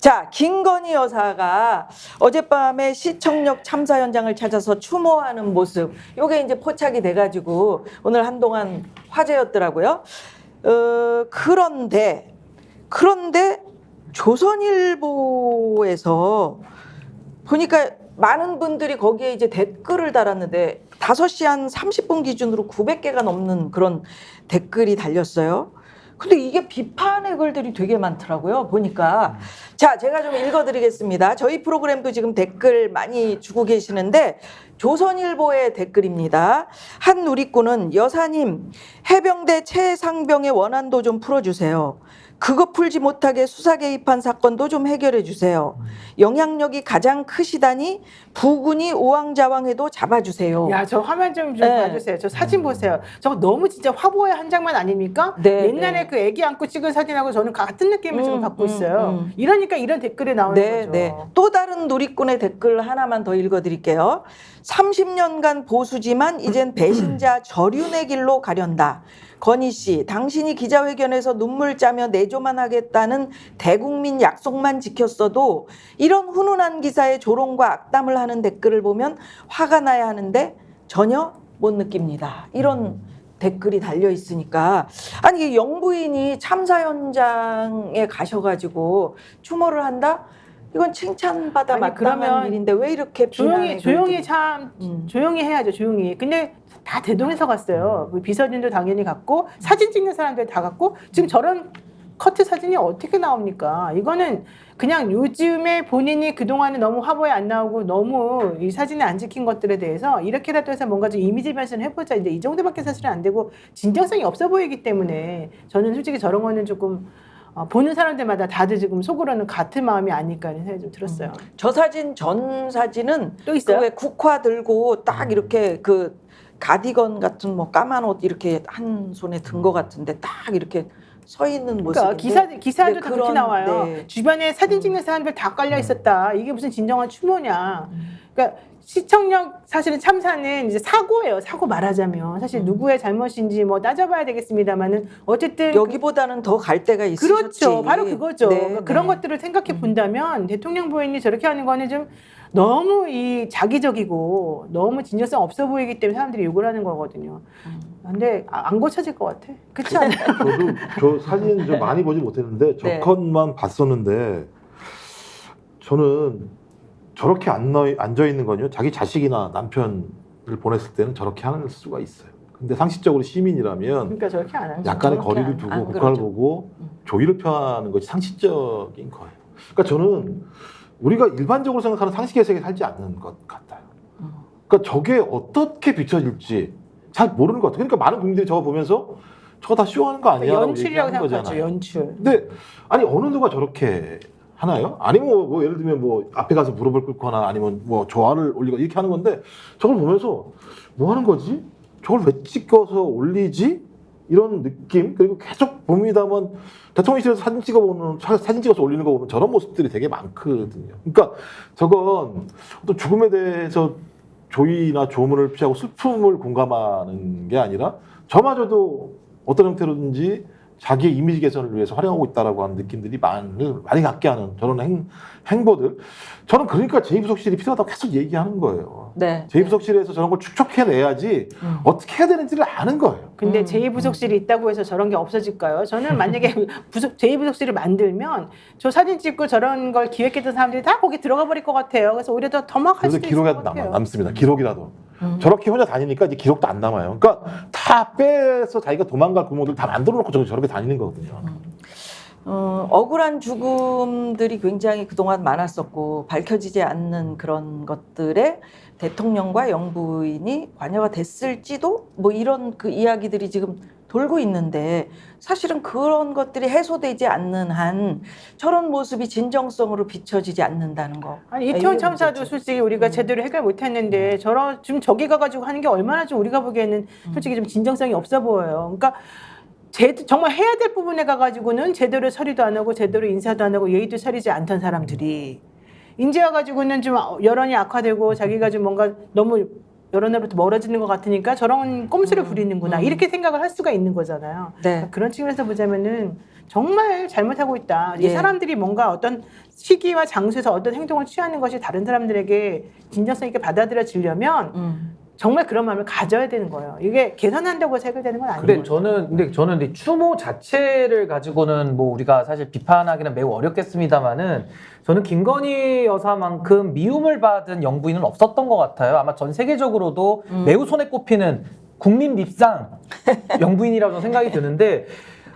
자, 김건희 여사가 어젯밤에 시청역 참사 현장을 찾아서 추모하는 모습, 요게 이제 포착이 돼가지고 오늘 한동안 화제였더라고요. 그런데 조선일보에서 보니까 많은 분들이 거기에 이제 댓글을 달았는데 5시 한 30분 기준으로 900개가 넘는 그런 댓글이 달렸어요. 근데 이게 비판의 글들이 되게 많더라고요. 보니까. 자, 제가 좀 읽어드리겠습니다. 저희 프로그램도 지금 댓글 많이 주고 계시는데 조선일보의 댓글입니다. 한 누리꾼은 여사님 해병대 최상병의 원한도 좀 풀어주세요. 그거 풀지 못하게 수사 개입한 사건도 좀 해결해 주세요. 영향력이 가장 크시다니 부군이 우왕좌왕해도 잡아주세요. 야, 저 화면 좀 네. 봐주세요. 저 사진 보세요. 저거 너무 진짜 화보의 한 장면 아닙니까? 네, 옛날에 네. 그 애기 안고 찍은 사진하고 저는 같은 느낌을 지금 받고 있어요. 이러니까 이런 댓글이 나오는 네, 거죠. 네. 또 다른 누리꾼의 댓글 하나만 더 읽어드릴게요. 30년간 보수지만 이젠 배신자 저륜의 길로 가련다. 건희 씨, 당신이 기자회견에서 눈물 짜며 내조만 하겠다는 대국민 약속만 지켰어도 이런 훈훈한 기사에 조롱과 악담을 하는 댓글을 보면 화가 나야 하는데 전혀 못 느낍니다. 이런 댓글이 달려 있으니까 아니 이게 영부인이 참사 현장에 가셔가지고 추모를 한다? 이건 칭찬받아 아니, 마땅한 그러면 일인데 왜 이렇게 비난의 조용히 글들이- 참 조용히 해야죠. 조용히. 근데 다 대동해서 갔어요. 비서진도 당연히 갔고 사진 찍는 사람들 다 갔고 지금 저런 커트 사진이 어떻게 나옵니까? 이거는 그냥 요즘에 본인이 그동안에 너무 화보에 안 나오고 너무 이 사진에 안 찍힌 것들에 대해서 이렇게라도 해서 뭔가 좀 이미지 변신을 해보자. 이제 이 정도밖에 사실은 안 되고 진정성이 없어 보이기 때문에 저는 솔직히 저런 거는 조금 보는 사람들마다 다들 지금 속으로는 같은 마음이 아닐까 하는 생각이 좀 들었어요. 저 사진 전 사진은 또 있어요? 그 왜 국화 들고 딱 이렇게 그 가디건 같은 뭐 까만 옷 이렇게 한 손에 든 거 같은데 딱 이렇게 서 있는 모습인데 그러니까 기사도 네, 다 그렇게 나와요. 네. 주변에 사진 찍는 사람들 다 깔려 있었다. 이게 무슨 진정한 추모냐. 그러니까 시청역 사실은 참사는 이제 사고예요. 사고 말하자면 사실 누구의 잘못인지 뭐 따져봐야 되겠습니다만은 어쨌든 여기보다는 더 갈 데가 있으셨지. 그렇죠. 바로 그거죠. 네, 그러니까 그런 네. 것들을 생각해 본다면 대통령 부인이 저렇게 하는 거는 좀 너무 이 자기적이고 너무 진정성 없어 보이기 때문에 사람들이 욕을 하는 거거든요. 근데 안 고쳐질 것 같아. 그렇지 않아요? 저도 저 사진 좀 많이 보지 못했는데 저 네. 컷만 봤었는데 저는 저렇게 앉아 있는 건요. 자기 자식이나 남편을 보냈을 때는 저렇게 하는 수가 있어요. 근데 상식적으로 시민이라면 그러니까 저렇게 안 하죠. 약간의 저렇게 거리를 안 두고 국가를 그러죠. 보고 조의를 펴는 것이 상식적인 거예요. 그러니까 저는 우리가 일반적으로 생각하는 상식의 세계에 살지 않는 것 같아요. 그러니까 저게 어떻게 비춰질지 잘 모르는 것 같아요. 그러니까 많은 국민들이 저거 보면서 저거 다 쇼하는 거 아니야? 연출이라고 생각하죠. 연출. 근데 아니 어느 누가 저렇게 하나요? 아니면 뭐 예를 들면 뭐 앞에 가서 무릎을 꿇거나 아니면 뭐 조화를 올리고 이렇게 하는 건데 저걸 보면서 뭐 하는 거지? 저걸 왜 찍어서 올리지? 이런 느낌 그리고 계속 봅니다만 대통령실에서 사진 찍어서 올리는 거 보면 저런 모습들이 되게 많거든요. 그러니까 저건 또 죽음에 대해서 조의나 조문을 피하고 슬픔을 공감하는 게 아니라 저마저도 어떤 형태로든지 자기의 이미지 개선을 위해서 활용하고 있다라고 하는 느낌들이 많이 갖게 하는 저런 행보들. 저는 그러니까 제2부속실이 필요하다고 계속 얘기하는 거예요. 네. 제2부속실에서 저런 걸 축적해내야지 어떻게 해야 되는지를 아는 거예요. 근데 제2부속실이 있다고 해서 저런 게 없어질까요? 저는 만약에 제2부속실을 만들면 저 사진 찍고 저런 걸 기획했던 사람들이 다 거기 들어가 버릴 것 같아요. 그래서 오히려 더 더막할 그래서 수도 있을 것 기록이라도 같아요. 남습니다. 기록이라도. 저렇게 혼자 다니니까 이제 기록도 안 남아요. 그러니까 다 빼서 자기가 도망갈 구멍들 다 만들어 놓고 저렇게 다니는 거거든요. 억울한 죽음들이 굉장히 그동안 많았었고 밝혀지지 않는 그런 것들에 대통령과 영부인이 관여가 됐을지도 뭐 이런 그 이야기들이 지금 돌고 있는데 사실은 그런 것들이 해소되지 않는 한 저런 모습이 진정성으로 비춰지지 않는다는 거. 아니 이태원 이게 참사도 문제죠. 솔직히 우리가 제대로 해결 못했는데 지금 저기 가가지고 하는 게 얼마나 좀 우리가 보기에는 솔직히 좀 진정성이 없어 보여요. 그러니까 정말 해야 될 부분에 가가지고는 제대로 처리도 안 하고 제대로 인사도 안 하고 예의도 차리지 않던 사람들이 이제 와가지고는 좀 여론이 악화되고 자기가 좀 뭔가 너무 여론으로부터 멀어지는 것 같으니까 저런 꼼수를 부리는구나 이렇게 생각을 할 수가 있는 거잖아요. 네. 그런 측면에서 보자면은 정말 잘못하고 있다. 이 예. 사람들이 뭔가 어떤 시기와 장소에서 어떤 행동을 취하는 것이 다른 사람들에게 진정성 있게 받아들여지려면 정말 그런 마음을 가져야 되는 거예요. 이게 계산한다고 해서 해결되는 건 아니에요. 근데 저는 근데 추모 자체를 가지고는 뭐 우리가 사실 비판하기는 매우 어렵겠습니다만은 저는 김건희 여사만큼 미움을 받은 영부인은 없었던 것 같아요. 아마 전 세계적으로도 매우 손에 꼽히는 국민 밉상 영부인이라고 저는 생각이 드는데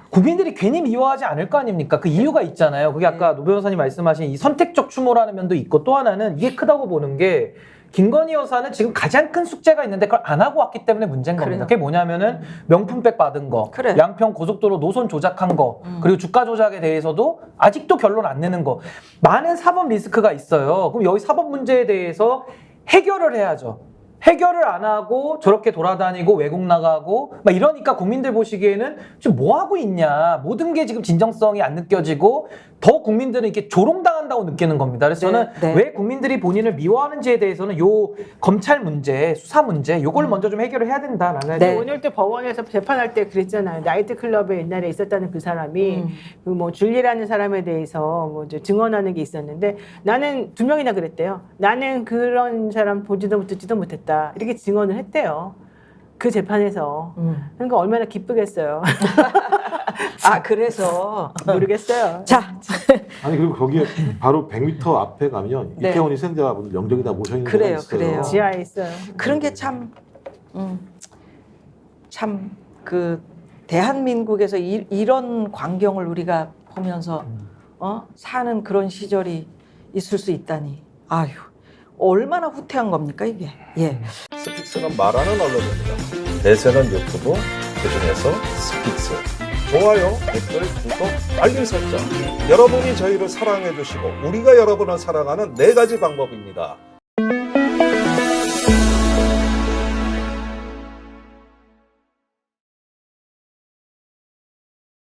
국민들이 괜히 미워하지 않을 거 아닙니까? 그 이유가 있잖아요. 그게 아까 노 변호사님 말씀하신 이 선택적 추모라는 면도 있고 또 하나는 이게 크다고 보는 게 김건희 여사는 지금 가장 큰 숙제가 있는데 그걸 안 하고 왔기 때문에 문제인 겁니다. 그게 뭐냐면은 명품백 받은 거, 그래. 양평 고속도로 노선 조작한 거, 그리고 주가 조작에 대해서도 아직도 결론 안 내는 거. 많은 사법 리스크가 있어요. 그럼 여기 사법 문제에 대해서 해결을 해야죠. 해결을 안 하고 저렇게 돌아다니고 외국 나가고 막 이러니까 국민들 보시기에는 지금 뭐 하고 있냐, 모든 게 지금 진정성이 안 느껴지고 더 국민들은 이렇게 조롱당한다고 느끼는 겁니다. 그래서 저는 네. 왜 국민들이 본인을 미워하는지에 대해서는 요 검찰 문제, 수사 문제 요걸 먼저 좀 해결을 해야 된다라는 네. 오늘 또 법원에서 재판할 때 그랬잖아요. 나이트클럽에 옛날에 있었다는 그 사람이 그 뭐 줄리라는 사람에 대해서 뭐 이제 증언하는 게 있었는데 나는 2명이나 그랬대요. 나는 그런 사람 보지도 듣지도 못했다. 이렇게 증언을 했대요. 그 재판에서. 그러니까 얼마나 기쁘겠어요. 아 그래서 모르겠어요. 자 아니 그리고 거기에 바로 100m 앞에 가면 네. 이태원 희생자분들 영정이 다 모셔 있는 그래요, 데가 있어요. 그래요. 지하에 있어요. 그런 게 참 그 대한민국에서 이런 광경을 우리가 보면서 사는 그런 시절이 있을 수 있다니 아유 얼마나 후퇴한 겁니까 이게. 예. 스픽스는 말하는 언론입니다. 대세는 유튜브, 그중에서 스픽스. 좋아요, 댓글, 구독, 알림 설정. 여러분이 저희를 사랑해 주시고 우리가 여러분을 사랑하는 4가지 방법입니다.